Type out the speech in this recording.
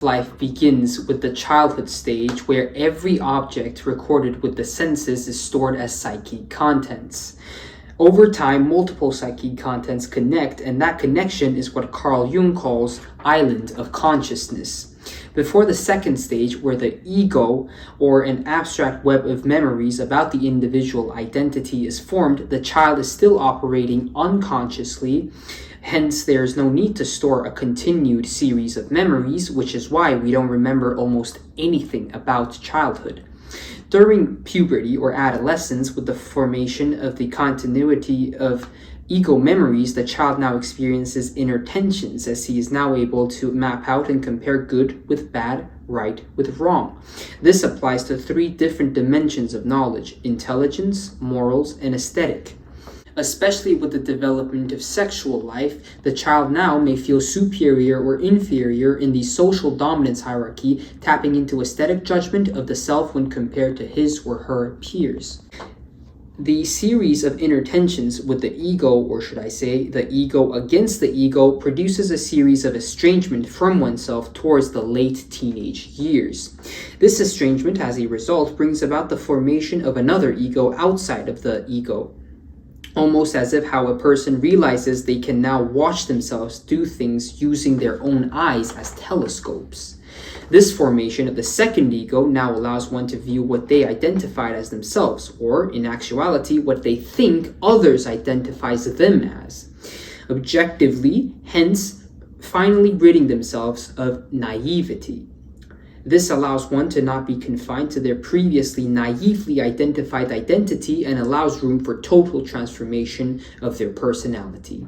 Life begins with the childhood stage where every object recorded with the senses is stored as psychic contents. Over time, multiple psychic contents connect, and that connection is what Carl Jung calls island of consciousness. Before the second stage, where the ego, or an abstract web of memories about the individual identity, is formed, the child is still operating unconsciously. Hence, there is no need to store a continued series of memories, which is why we don't remember almost anything about childhood. During puberty or adolescence, with the formation of the continuity of ego memories, the child now experiences inner tensions as he is now able to map out and compare good with bad, right with wrong. This applies to 3 different dimensions of knowledge: intelligence, morals, and aesthetic. Especially with the development of sexual life, the child now may feel superior or inferior in the social dominance hierarchy, tapping into aesthetic judgment of the self when compared to his or her peers. The series of inner tensions with the ego, or should I say, the ego against the ego, produces a series of estrangement from oneself towards the late teenage years. This estrangement, as a result, brings about the formation of another ego outside of the ego. Almost as if how a person realizes they can now watch themselves do things using their own eyes as telescopes. This formation of the second ego now allows one to view what they identified as themselves, or in actuality, what they think others identifies them as, objectively, hence finally ridding themselves of naivety. This allows one to not be confined to their previously naively identified identity and allows room for total transformation of their personality.